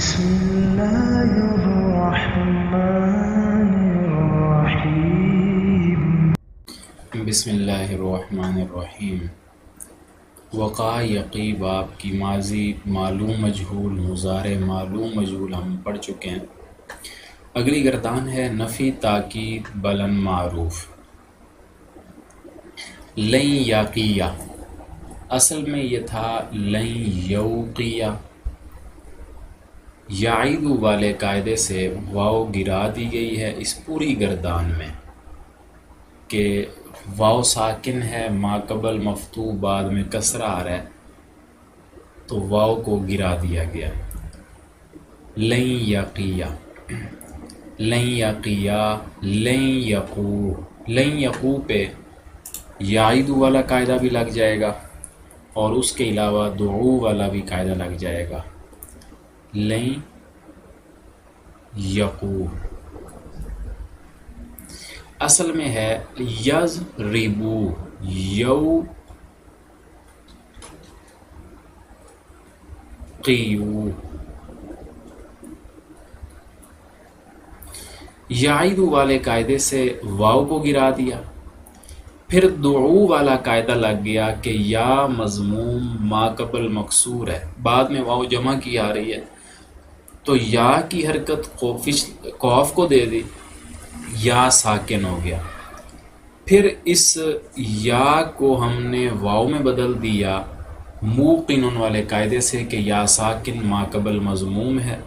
بسم اللہ الرحمن الرحیم۔ بسم اللہ الرحمن الرحیم۔ وقع یقی باب کی ماضی معلوم مجہول مضارع معلوم مجہول ہم پڑھ چکے ہیں۔ اگلی گردان ہے نفی تاکید بلند معروف۔ لن یقیہ، اصل میں یہ تھا لن یوقیہ۔ یعید والے قاعدے سے واو گرا دی گئی ہے اس پوری گردان میں کہ واو ساکن ہے، ما قبل مفتوح بعد میں کسرہ آ رہا ہے تو واو کو گرا دیا گیا۔ لن یقیہ، لن یقیہ، لن یقو، لن یقو پہ یعید والا قاعدہ بھی لگ جائے گا اور اس کے علاوہ دعو والا بھی قاعدہ لگ جائے گا۔ لن یقو اصل میں ہے یضربو، یوقیو۔ یعید والے قاعدے سے واو کو گرا دیا، پھر دعو والا قاعدہ لگ گیا کہ یا مضموم ما قبل مکسور ہے، بعد میں واو جمع کی آ رہی ہے تو یا کی حرکت قوف کو دے دی، یا ساکن ہو گیا۔ پھر اس یا کو ہم نے واو میں بدل دیا موقن والے قاعدے سے کہ یا ساکن ما قبل مضموم ہے،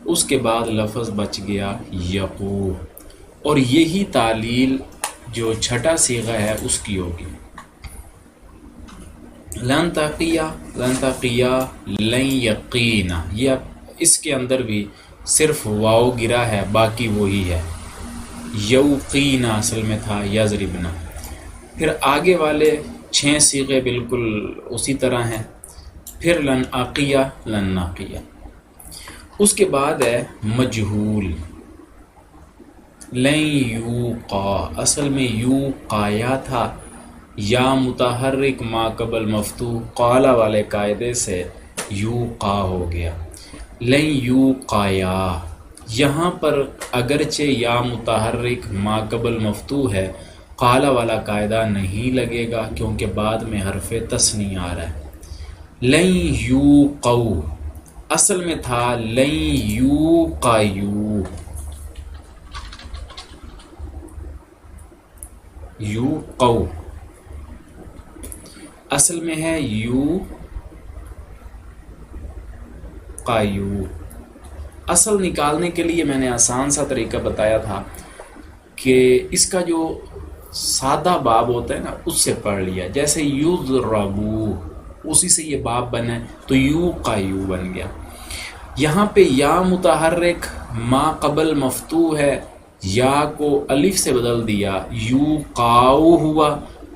اس کے بعد لفظ بچ گیا یقو، اور یہی تعلیل جو چھٹا صیغہ ہے اس کی ہوگی۔ لن تقیہ، لن تقیہ، لن یقینا، یہ اس کے اندر بھی صرف واو گرا ہے، باقی وہی ہے۔ یوقینا اصل میں تھا یضربنا۔ پھر آگے والے 6 صیغے بالکل اسی طرح ہیں۔ پھر لن عقیہ، لن ناقیہ۔ اس کے بعد ہے مجہول، لن یوقا، اصل میں یوقایا تھا، یا متحرک ما قبل مفتوح قالا والے قاعدے سے یوقا ہو گیا۔ لن یوقایا، یہاں پر اگرچہ یا متحرک ما قبل مفتوح ہے، قالا والا قاعدہ نہیں لگے گا کیونکہ بعد میں حرف تثنیہ آ رہا ہے۔ لن یوقو اصل میں تھا لن یوقیو، یوقو اصل میں ہے یوقیو۔ اصل نکالنے کے لیے میں نے آسان سا طریقہ بتایا تھا کہ اس کا جو سادہ باب ہوتا ہے نا اس سے پڑھ لیا، جیسے یضربو اسی سے یہ باب بنا تو یوقیو بن گیا۔ یہاں پہ یا متحرک ما قبل مفتوح ہے، یا کو الف سے بدل دیا یوقاؤ ہوا،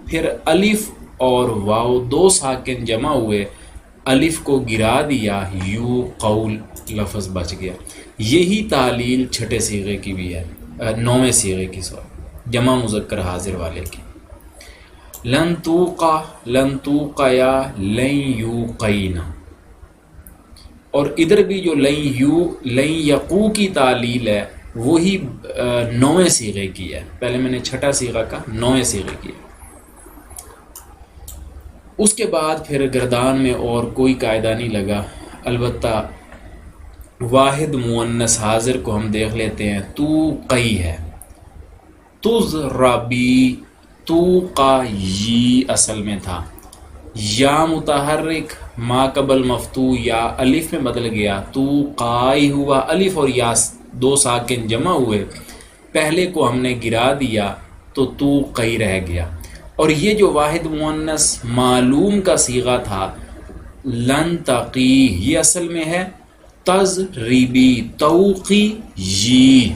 پھر الف اور واو 2 ساکن جمع ہوئے، الف کو گرا دیا یوقول، لفظ بچ گیا۔ یہی تعلیل چھٹے صیغے کی بھی ہے، 9ویں صیغے کی، جمع مذکر حاضر والے کی۔ لن توقا، لن توقیا، لن یوقینا، اور ادھر بھی جو لن یقو کی تعلیل ہے وہی 9ویں صیغے کی ہے، پہلے میں نے چھٹا صیغہ کا 9ویں صیغے کی ہے۔ اس کے بعد پھر گردان میں اور کوئی قاعدہ نہیں لگا، البتہ واحد مؤنث حاضر کو ہم دیکھ لیتے ہیں، تو قی ہے، تضربی، تو قی اصل میں تھا، یا متحرک ما قبل مفتوح یا الف میں بدل گیا تو قائی ہوا، الف اور یا 2 ساکن جمع ہوئے، پہلے کو ہم نے گرا دیا تو قی رہ گیا۔ اور یہ جو واحد مؤنث معلوم کا صیغہ تھا لن تقی، یہ اصل میں ہے تضریبی، توقی یی،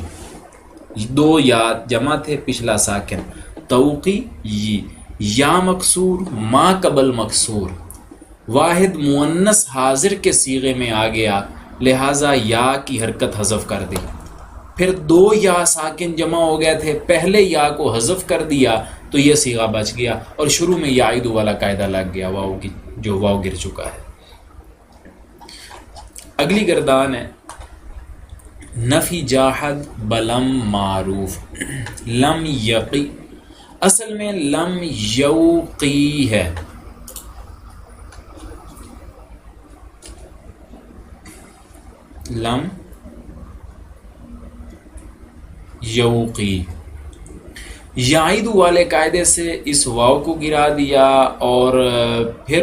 2 یا جمع تھے، پچھلا ساکن توقی یی، یا مکسور ما قبل مکسور، واحد مؤنث حاضر کے صیغے میں آ گیا، لہٰذا یا کی حرکت حذف کر دی۔ پھر 2 یا ساکن جمع ہو گئے تھے، پہلے یا کو حذف کر دیا تو یہ صیغہ بچ گیا، اور شروع میں یعید والا قاعدہ لگ گیا واو کی، جو واو گر چکا ہے۔ اگلی گردان ہے نفی جاحد بلم معروف، لم یقی اصل میں لم یوقی ہے، لم یوقی، یعید والے قاعدے سے اس واو کو گرا دیا، اور پھر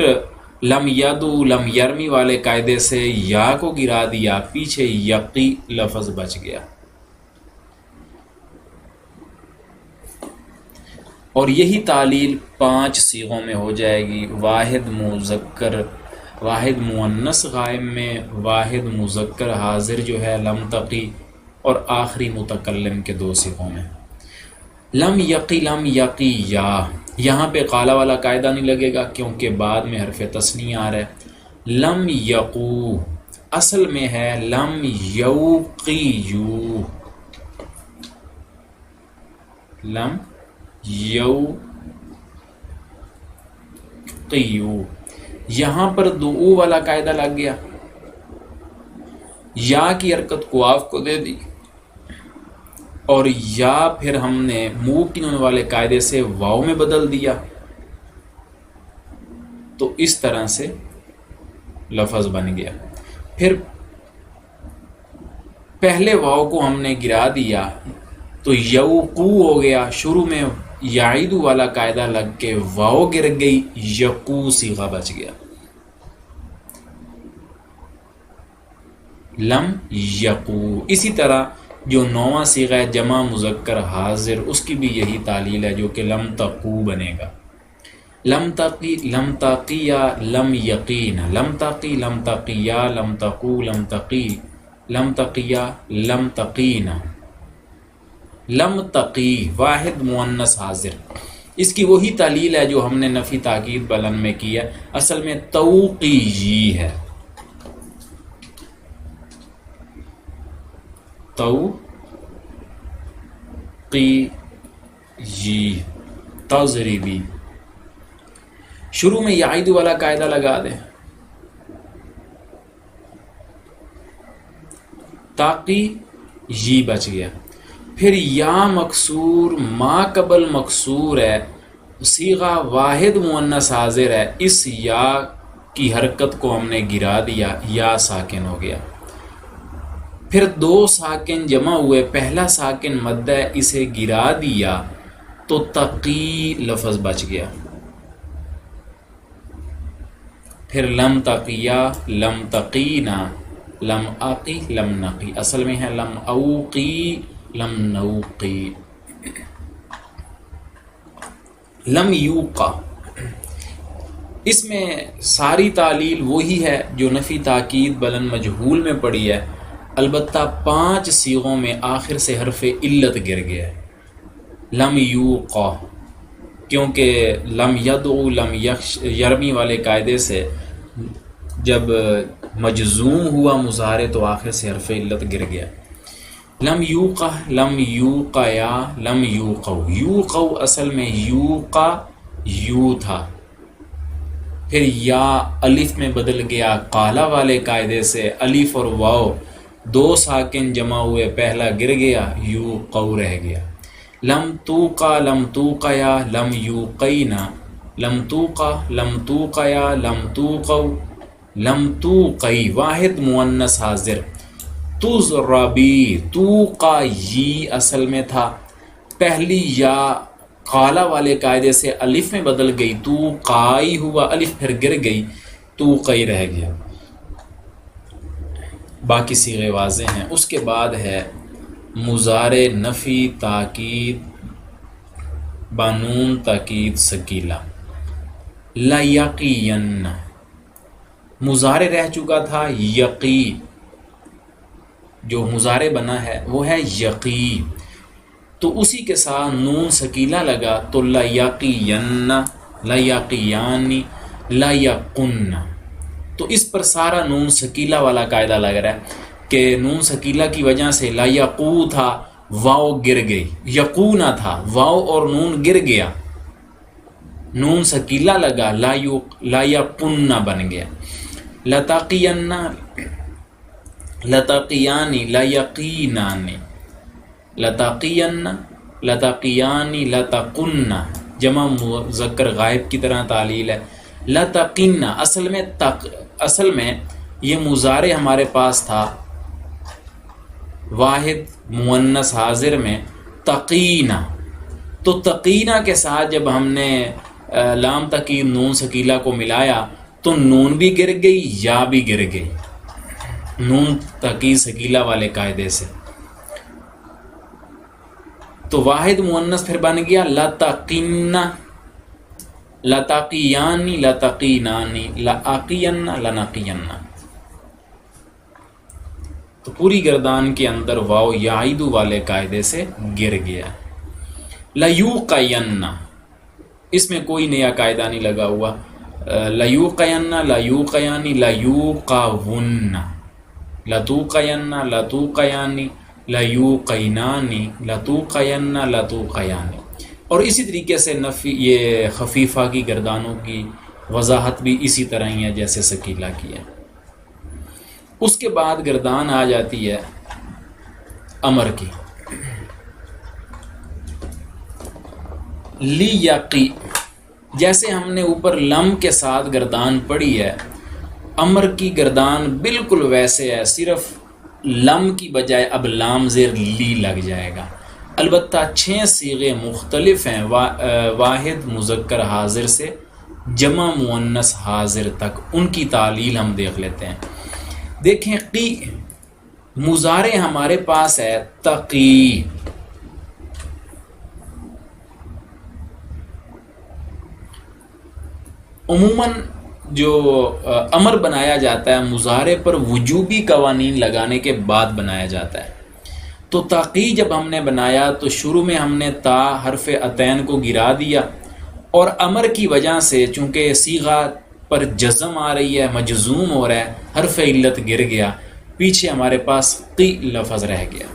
لم یدو لم یرمی والے قاعدے سے یا کو گرا دیا، پیچھے یقی لفظ بچ گیا۔ اور یہی تعلیل 5 صیغوں میں ہو جائے گی، واحد مذکر، واحد مؤنث غائب میں، واحد مذکر حاضر جو ہے لم تقی، اور آخری متکلم کے 2 صیغوں میں۔ لم یقی لم یقی یا، یہاں پہ قالا والا قاعدہ نہیں لگے گا کیونکہ بعد میں حرف تثنیہ آ رہا ہے۔ لم یقو اصل میں ہے لم یوقیو، لم یوقیو، یہاں پر دعو والا قاعدہ لگ گیا، یا کی حرکت قواف کو دے دی، اور یا پھر ہم نے ممکن والے قاعدے سے واو میں بدل دیا، تو اس طرح سے لفظ بن گیا۔ پھر پہلے واو کو ہم نے گرا دیا تو یوقو ہو گیا، شروع میں یعیدو والا قاعدہ لگ کے واو گر گئی، یقو صیغہ بچ گیا، لم یقو۔ اسی طرح جو 9واں صیغہ ہے جمع مذکر حاضر، اس کی بھی یہی تعلیل ہے جو کہ لم تقو بنے گا، لم تقی لم تقیا لم یقین، لم تقی لم تقیا لم تقو لم تقی لم تقیا لم تقینا، لم تقی واحد مؤنث حاضر، اس کی وہی تعلیل ہے جو ہم نے نفی تاکید بلند میں کی ہے، اصل میں توقی ہے، تضریبی، شروع میں یعید والا قاعدہ لگا دیں، تاقی جی بچ گیا، پھر یا مکسور ما قبل مکسور ہے، صیغہ واحد مؤنث حاضر ہے، اس یا کی حرکت کو ہم نے گرا دیا، یا ساکن ہو گیا، پھر 2 ساکن جمع ہوئے، پہلا ساکن مد ہے اسے گرا دیا تو تقی لفظ بچ گیا، پھر لم تقیا لم تقینا لم اقی لم نقی، اصل میں ہے لم اوقی لم نوقی، لم یوقا، اس میں ساری تعلیل وہی ہے جو نفی تاکید بلند مجہول میں پڑی ہے، البتہ 5 صیغوں میں آخر سے حرف علت گر گیا ہے، لم یوقا، کیونکہ لم یدعو لم یرمی والے قاعدے سے جب مجزوم ہوا مضارع تو آخر سے حرف علت گر گیا، لم یوقا لم یوقیا لم یوقو، یوقو اصل میں یوقا یو تھا، پھر یا الف میں بدل گیا قالا والے قاعدے سے، الف اور واو 2 ساکن جمع ہوئے، پہلا گر گیا یوقو رہ گیا، لم توقا لم توقیا لم یوقینا لم توقا لم توقیا لم توقو لم توقی، واحد مؤنث حاضر، تضربی، توقا یی اصل میں تھا، پہلی یا قالا والے قاعدے سے الف میں بدل گئی، توقائی ہوا، الف پھر گر گئی، توقی رہ گیا، باقی صیغے واضح ہیں۔ اس کے بعد ہے مضارع نفی تاکید بانون تاکید ثقیلہ، لیقین، مضارع رہ چکا تھا یقی، جو مضارع بنا ہے وہ ہے یقی، تو اسی کے ساتھ نون ثقیلہ لگا تو لیقین لیقیانی لیقن، تو اس پر سارا نون ثقیلہ والا قاعدہ لگ رہا ہے کہ نون ثقیلہ کی وجہ سے لا یقو تھا، واو گر گئی، یقونا تھا، واو اور نون گر گیا، نون ثقیلہ لگا، لا یقن بن گیا، لتقین لتقیانی لیقینانی، لتقین، لتقیانی، لتقن، جمع مذکر غائب کی طرح تعلیل ہے۔ لتقن اصل میں یہ مضارع ہمارے پاس تھا واحد مؤنث حاضر میں تقینہ، تو تقینہ کے ساتھ جب ہم نے لام تقید نون ثقیلہ کو ملایا تو نون بھی گر گئی، یا بھی گر گئی، نون تقید ثقیلہ والے قاعدے سے، تو واحد مؤنث پھر بن گیا لتقین، لتقیانی، لتقینانی، لاقین، لنقین، تو پوری گردان کے اندر واو یعید والے قاعدے سے گر گیا۔ لیوقین، اس میں کوئی نیا قاعدہ نہیں لگا ہوا، لیوقین، لیوقیانی، لیوقون، لتوقین، لتوقیانی، لیوقینانی، لتوقین، لتوقیانی، اور اسی طریقے سے نفی یہ خفیفہ کی گردانوں کی وضاحت بھی اسی طرح ہی ہے جیسے ثقیلہ کی ہے۔ اس کے بعد گردان آ جاتی ہے امر کی، لی یقی، جیسے ہم نے اوپر لم کے ساتھ گردان پڑھی ہے، امر کی گردان بالکل ویسے ہے، صرف لم کی بجائے اب لام زیر لی لگ جائے گا۔ البتہ 6 صیغے مختلف ہیں، واحد مذکر حاضر سے جمع مؤنث حاضر تک، ان کی تعلیل ہم دیکھ لیتے ہیں۔ دیکھیں قی مضارع ہمارے پاس ہے تقی، عموماً جو امر بنایا جاتا ہے مضارع پر وجوبی قوانین لگانے کے بعد بنایا جاتا ہے، تو تقی جب ہم نے بنایا تو شروع میں ہم نے تا حرف عتین کو گرا دیا، اور امر کی وجہ سے چونکہ صیغہ پر جزم آ رہی ہے، مجزوم ہو رہا ہے، حرف علت گر گیا، پیچھے ہمارے پاس قی لفظ رہ گیا۔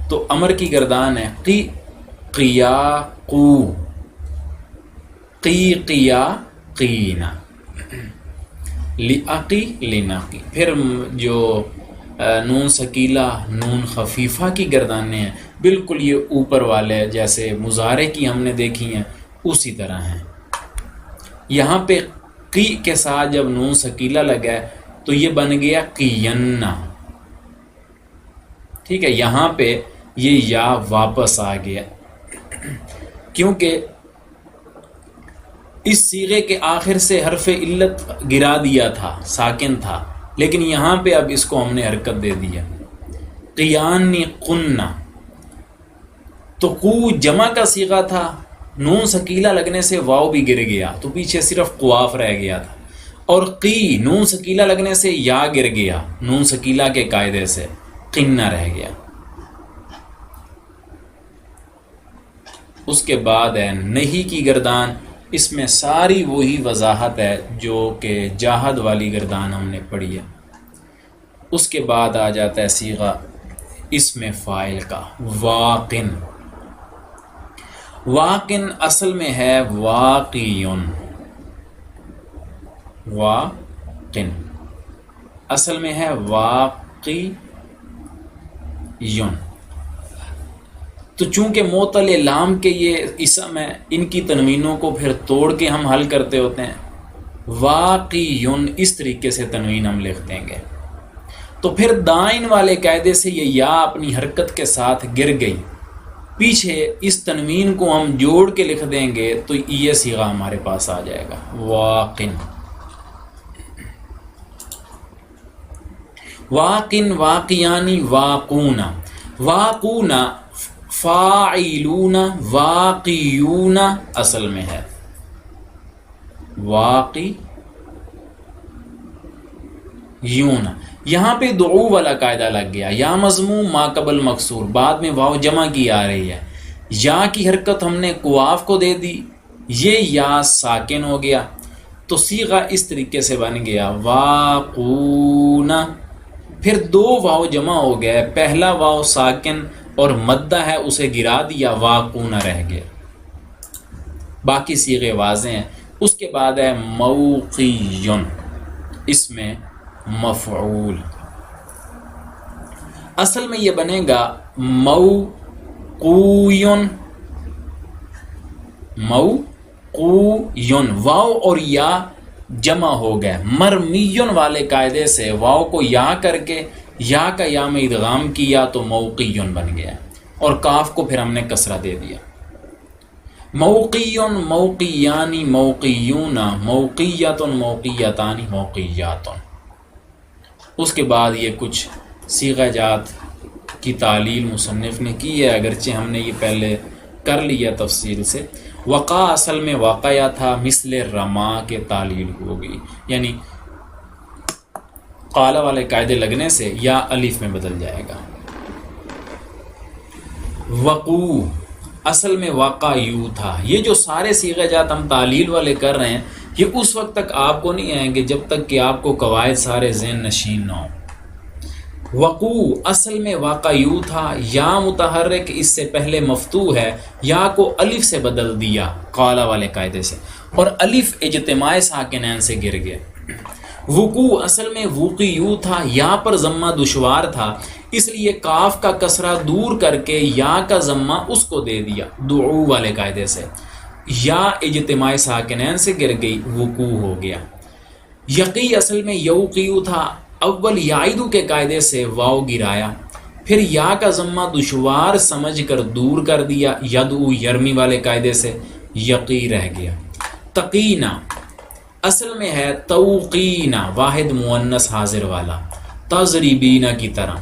تو امر کی گردان ہے قی قیا قو، قی قیا قینا، لعقی لنقی۔ پھر جو نون ثقیلہ نون خفیفہ کی گردانیں ہیں بالکل یہ اوپر والے جیسے مضارع کی ہم نے دیکھی ہیں اسی طرح ہیں۔ یہاں پہ قی کے ساتھ جب نون ثقیلہ لگا ہے تو یہ بن گیا قینا، ٹھیک ہے، یہاں پہ یہ یا واپس آ گیا کیونکہ اس صیغے کے آخر سے حرف علت گرا دیا تھا، ساکن تھا، لیکن یہاں پہ اب اس کو ہم نے حرکت دے دیا، قیانی قنہ، تو قو جمع کا صیغہ تھا، نون ثقیلہ لگنے سے واو بھی گر گیا تو پیچھے صرف قواف رہ گیا تھا، اور قی نون ثقیلہ لگنے سے یا گر گیا، نون ثقیلہ کے قاعدے سے قنہ رہ گیا۔ اس کے بعد ہے نہیں کی گردان، اس میں ساری وہی وضاحت ہے جو کہ جاہد والی گردان ہم نے پڑھی ہے۔ اس کے بعد آ جاتا ہے صیغہ اسم فاعل کا واقن، واقن اصل میں ہے واقیون، واقن اصل میں ہے واقیون، تو چونکہ معطل لام کے یہ اسم ہے، ان کی تنوینوں کو پھر توڑ کے ہم حل کرتے ہوتے ہیں، واقیون اس طریقے سے تنوین ہم لکھ دیں گے، تو پھر دائن والے قاعدے سے یہ یا اپنی حرکت کے ساتھ گر گئی، پیچھے اس تنوین کو ہم جوڑ کے لکھ دیں گے تو یہ صیغہ ہمارے پاس آ جائے گا واقن، واقن، واقیانی، واقون، واقون فاعلون، واقیون اصل میں ہے واقیون، یہاں پہ دعو والا قاعدہ لگ گیا، یا مضموم ما قبل مکسور، بعد میں واو جمع کی آ رہی ہے، یا کی حرکت ہم نے قواف کو دے دی، یہ یا ساکن ہو گیا، تو صیغہ اس طریقے سے بن گیا واقون، پھر 2 واو جمع ہو گئے، پہلا واو ساکن اور مدہ ہے اسے گرا دیا، واقون رہ گیا، باقی صیغے واضح ہیں، اس کے بعد ہے موقیون، اس میں مفعول، اصل میں یہ بنے گا موقویون، موقویون، واو اور یا جمع ہو گئے، مرمیون والے قاعدے سے واو کو یا کر کے یا کا یا میں ادغام کیا تو موقیون بن گیا، اور کاف کو پھر ہم نے کسرہ دے دیا۔ موقیون، موقیانی، موقیون، موقیتن، موقیتانی، موقیاتن۔ اس کے بعد یہ کچھ صیغہ جات کی تعلیل مصنف نے کی ہے، اگرچہ ہم نے یہ پہلے کر لیا تفصیل سے۔ وقع اصل میں واقعہ تھا، مثل رما کے تعلیل ہوگی، یعنی قالا والے قاعدے لگنے سے یا الف میں بدل جائے گا۔ وقوع اصل میں واقع یوں تھا۔ یہ جو سارے صیغہ جات ہم تعلیل والے کر رہے ہیں یہ اس وقت تک آپ کو نہیں آئیں گے جب تک کہ آپ کو قواعد سارے ذہن نشین نہ ہو۔ وقوع اصل میں واقع یوں تھا، یا متحرک اس سے پہلے مفتوح ہے، یا کو الف سے بدل دیا قالا والے قاعدے سے، اور الف اجتماع ساکنین سے گر گیا۔ وقوع اصل میں وقوع یوں تھا، یا پر ضمہ دشوار تھا، اس لیے کاف کا کسرہ دور کر کے یا کا ضمہ اس کو دے دیا دعو والے قاعدے سے، یا اجتماع ساکنین سے گر گئی، وقوع ہو گیا۔ یقی اصل میں یوقیو تھا، اول یعیدو کے قاعدے سے واو گرایا، پھر یا کا ضمہ دشوار سمجھ کر دور کر دیا، یدعو یرمی والے قاعدے سے، یقی رہ گیا۔ تقینا اصل میں ہے توقینا، واحد مؤنث حاضر والا، تضریبینا کی طرح،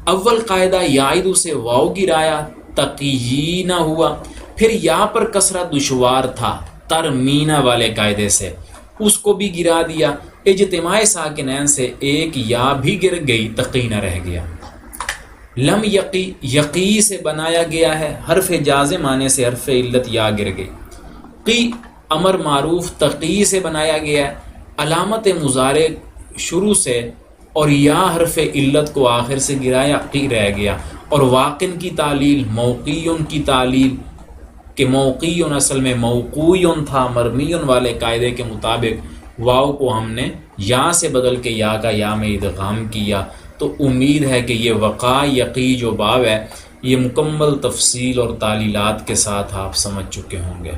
اول قاعدہ یعیدو سے واو گرایا، تقیینا ہوا، پھر یا پر کسرہ دشوار تھا ترمینا والے قاعدے سے، اس کو بھی گرا دیا، اجتماع ساکنین سے ایک یا بھی گر گئی، تقینہ رہ گیا۔ لم یقی یقی سے بنایا گیا ہے، حرف جازم آنے سے حرف علت یا گر گئی۔ قی امر معروف تقی سے بنایا گیا ہے، علامت مضارع شروع سے اور یا حرف علت کو آخر سے گرایا، قی رہ گیا۔ اور واقن کی تعلیل، موقیون کی تعلیل کہ موقیون اصل میں موقویون تھا، مرمیون والے قاعدے کے مطابق واو کو ہم نے یا سے بدل کے یا کا یا میں ادغام کیا۔ تو امید ہے کہ یہ وقع یقی جو باب ہے یہ مکمل تفصیل اور تعلیلات کے ساتھ آپ سمجھ چکے ہوں گے۔